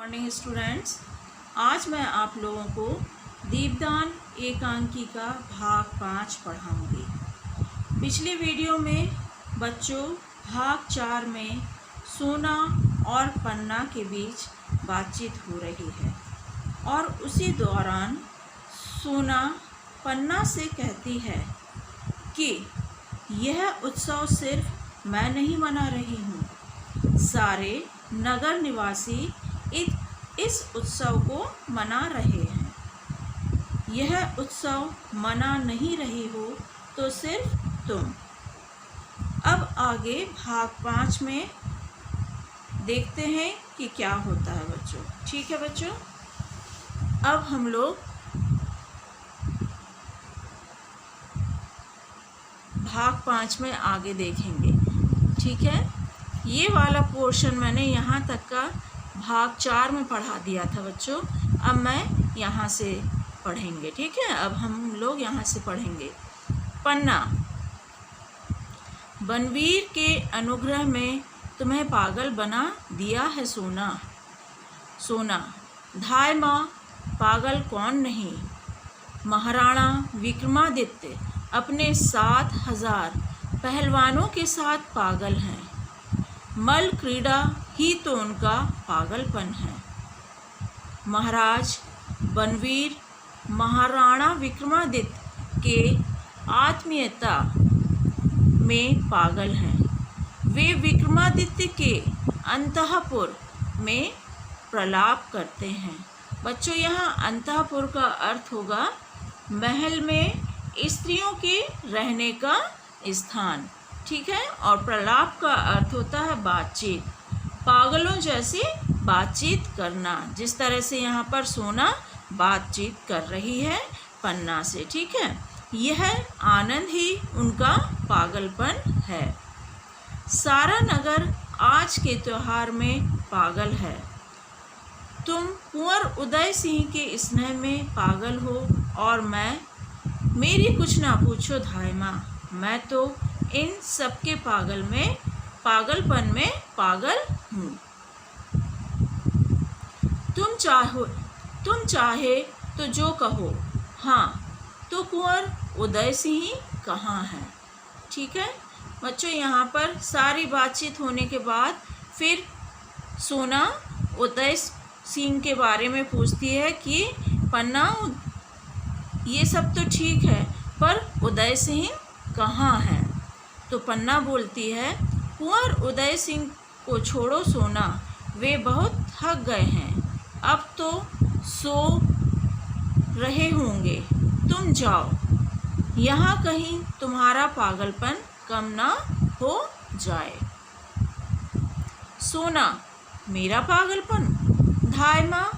Morning students, आज मैं आप लोगों को दीपदान एकांकी का भाग 5 पढ़ाऊंगी। पिछले वीडियो में बच्चों भाग 4 में सोना और पन्ना के बीच बातचीत हो रही है और उसी दौरान सोना पन्ना से कहती है कि यह उत्सव सिर्फ मैं नहीं मना रही हूँ, सारे नगर निवासी इस उत्सव को मना रहे हैं। यह उत्सव मना नहीं रही हो तो सिर्फ तुम। अब आगे भाग 5 में देखते हैं कि क्या होता है बच्चों। ठीक है बच्चों, अब हम लोग भाग 5 में आगे देखेंगे। ठीक है, ये वाला पोर्शन मैंने यहाँ तक का भाग 4 में पढ़ा दिया था बच्चों। अब मैं यहाँ से पढ़ेंगे। ठीक है, अब हम लोग यहाँ से पढ़ेंगे। पन्ना, बनवीर के अनुग्रह में तुम्हें पागल बना दिया है सोना। सोना, धाय माँ, पागल कौन नहीं। महाराणा विक्रमादित्य अपने 7,000 पहलवानों के साथ पागल हैं। मल क्रीड़ा ही तो उनका पागलपन है। महाराज बनवीर महाराणा विक्रमादित्य के आत्मीयता में पागल हैं। वे विक्रमादित्य के अंतःपुर में प्रलाप करते हैं। बच्चों, यहाँ अंतःपुर का अर्थ होगा महल में स्त्रियों के रहने का स्थान। ठीक है, और प्रलाप का अर्थ होता है बातचीत, पागलों जैसी बातचीत करना, जिस तरह से यहाँ पर सोना बातचीत कर रही है पन्ना से। ठीक है, यह आनंद ही उनका पागलपन है। सारा नगर आज के त्योहार में पागल है। तुम कुंवर उदय सिंह के स्नेह में पागल हो और मेरी कुछ ना पूछो धाय माँ, मैं तो इन सबके पागलपन में पागल हूँ। तुम चाहे तो जो कहो, हाँ तो कुंवर उदय सिंह कहाँ है। ठीक है बच्चों, यहाँ पर सारी बातचीत होने के बाद फिर सोना उदय सिंह के बारे में पूछती है कि पन्ना, ये सब तो ठीक है पर उदय सिंह कहाँ है। तो पन्ना बोलती है, कुंवर उदय सिंह को छोड़ो सोना, वे बहुत थक गए हैं, अब तो सो रहे होंगे, तुम जाओ, यहाँ कहीं तुम्हारा पागलपन कम ना हो जाए। सोना, मेरा पागलपन? धाय माँ,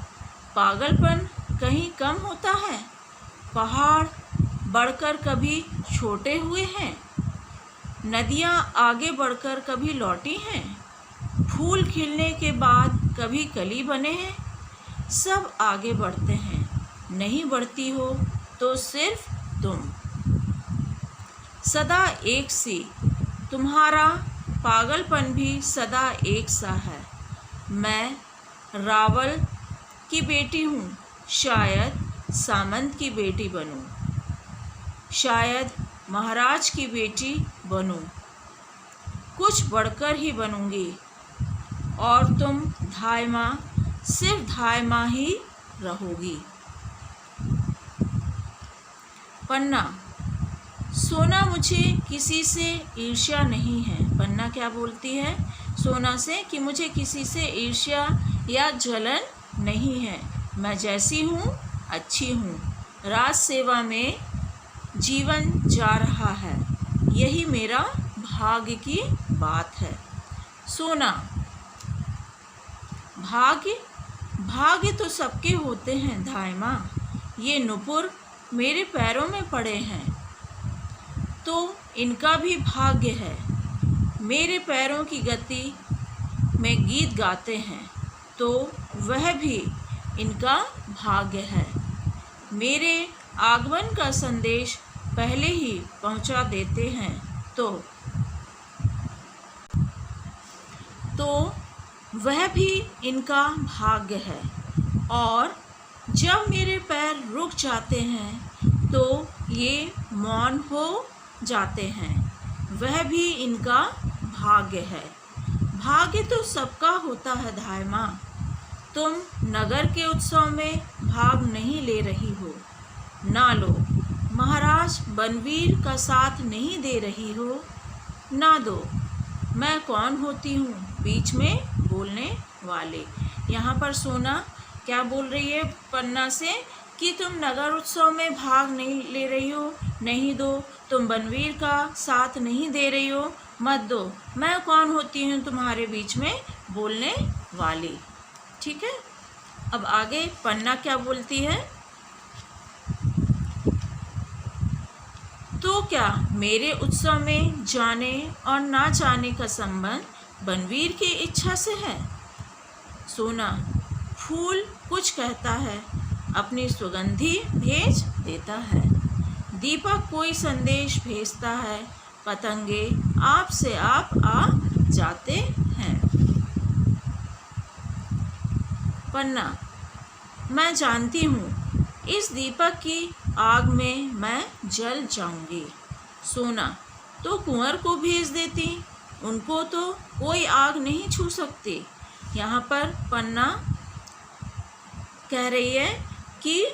पागलपन कहीं कम होता है? पहाड़ बढ़कर कभी छोटे हुए हैं, नदियाँ आगे बढ़कर कभी लौटी हैं, फूल खिलने के बाद कभी कली बने हैं, सब आगे बढ़ते हैं, नहीं बढ़ती हो तो सिर्फ तुम। सदा एक सी, तुम्हारा पागलपन भी सदा एक सा है। मैं रावल की बेटी हूँ, शायद सामंत की बेटी बनूँ, शायद महाराज की बेटी बनूं, कुछ बढ़कर ही बनूंगी, और तुम धाय माँ, सिर्फ धाय माँ ही रहोगी। पन्ना, सोना, मुझे किसी से ईर्ष्या नहीं है। पन्ना क्या बोलती है सोना से कि मुझे किसी से ईर्ष्या या जलन नहीं है, मैं जैसी हूँ अच्छी हूँ, राज सेवा में जीवन जा रहा है, यही मेरा भाग्य की बात है। सोना, भाग्य तो सबके होते हैं धाय माँ, ये नुपुर मेरे पैरों में पड़े हैं तो इनका भी भाग्य है। मेरे पैरों की गति में गीत गाते हैं तो वह भी इनका भाग्य है। मेरे आगमन का संदेश पहले ही पहुंचा देते हैं तो वह भी इनका भाग्य है। और जब मेरे पैर रुक जाते हैं तो ये मौन हो जाते हैं, वह भी इनका भाग्य है। भाग्य तो सबका होता है धाय माँ, तुम नगर के उत्सव में भाग नहीं ले रही हो, ना लो। महाराज बनवीर का साथ नहीं दे रही हो, ना दो। मैं कौन होती हूँ बीच में बोलने वाले। यहाँ पर सोना क्या बोल रही है पन्ना से कि तुम नगर उत्सव में भाग नहीं ले रही हो, नहीं दो। तुम बनवीर का साथ नहीं दे रही हो, मत दो। मैं कौन होती हूँ तुम्हारे बीच में बोलने वाली। ठीक है, अब आगे पन्ना क्या बोलती है। तो क्या मेरे उत्सव में जाने और ना जाने का संबंध बनवीर की इच्छा से है। सोना, फूल कुछ कहता है, अपनी सुगंधी भेज देता है। दीपक कोई संदेश भेजता है, पतंगे आप से आप आ जाते हैं। पन्ना, मैं जानती हूँ इस दीपक की आग में मैं जल जाऊंगी। सोना, तो कुंवर को भेज देती, उनको तो कोई आग नहीं छू सकती। यहाँ पर पन्ना कह रही है कि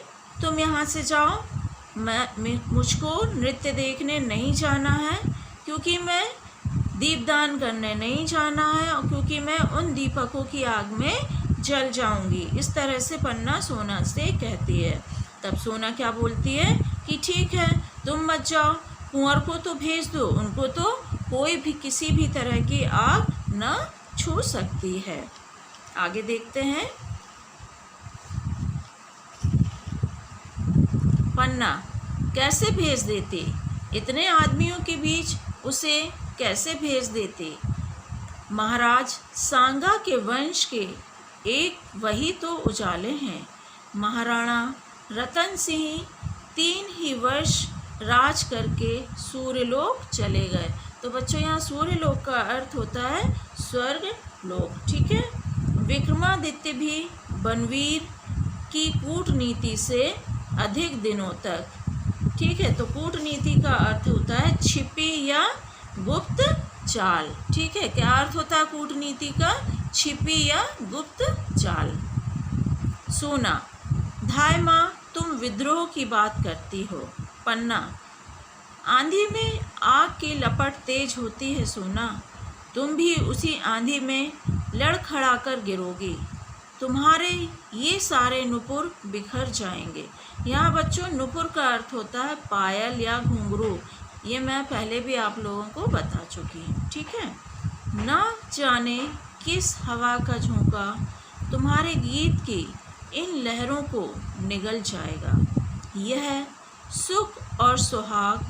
तुम यहाँ से जाओ, मुझको नृत्य देखने नहीं जाना है, क्योंकि मैं दीपदान करने नहीं जाना है, और क्योंकि मैं उन दीपकों की आग में जल जाऊंगी। इस तरह से पन्ना सोना से कहती है। तब सोना क्या बोलती है कि ठीक है, तुम मत जाओ, कुंवर को तो भेज दो, उनको तो कोई भी किसी भी तरह की आग न छू सकती है। आगे देखते हैं। पन्ना, कैसे भेज देते, इतने आदमियों के बीच उसे कैसे भेज देते। महाराज सांगा के वंश के एक वही तो उजाले हैं। महाराणा रतन सिंह 3 ही वर्ष राज करके सूर्यलोक चले गए। तो बच्चों यहाँ सूर्यलोक का अर्थ होता है स्वर्ग लोक। ठीक है, विक्रमादित्य भी बनवीर की कूटनीति से अधिक दिनों तक, ठीक है, तो कूटनीति का अर्थ होता है छिपी या गुप्त चाल। ठीक है, क्या अर्थ होता है कूटनीति का, छिपी या गुप्त चाल। सोना, धाय माँ तुम विद्रोह की बात करती हो। पन्ना, आंधी में आग की लपट तेज होती है सोना, तुम भी उसी आंधी में लड़खड़ाकर गिरोगी, तुम्हारे ये सारे नुपुर बिखर जाएंगे। यहाँ बच्चों नुपुर का अर्थ होता है पायल या घुंघरू, ये मैं पहले भी आप लोगों को बता चुकी हूँ। ठीक है, ना जाने किस हवा का झोंका तुम्हारे गीत की इन लहरों को निगल जाएगा। यह सुख और सुहाग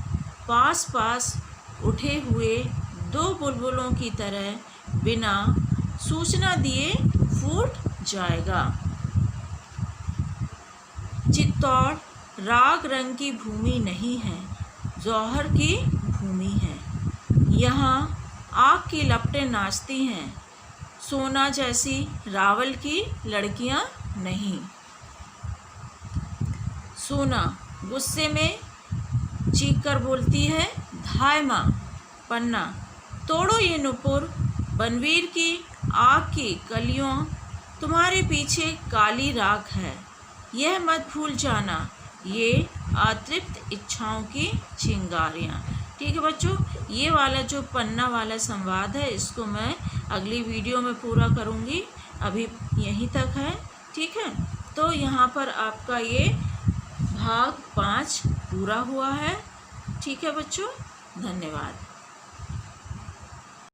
पास पास उठे हुए 2 बुलबुलों की तरह बिना सूचना दिए फूट जाएगा। चित्तौड़ राग रंग की भूमि नहीं है, जौहर की भूमि है। यहाँ आग की लपटें नाचती हैं, सोना जैसी रावल की लड़कियाँ नहीं। सोना गुस्से में चीख कर बोलती है, धाय माँ। पन्ना, तोड़ो ये नुपुर, बनवीर की आग की कलियों तुम्हारे पीछे काली राख है, यह मत भूल जाना, ये अतृप्त इच्छाओं की चिंगारियाँ। ठीक है बच्चों, ये वाला जो पन्ना वाला संवाद है इसको मैं अगली वीडियो में पूरा करूँगी, अभी यहीं तक है। ठीक है, तो यहाँ पर आपका ये भाग 5 पूरा हुआ है। ठीक है बच्चों, धन्यवाद।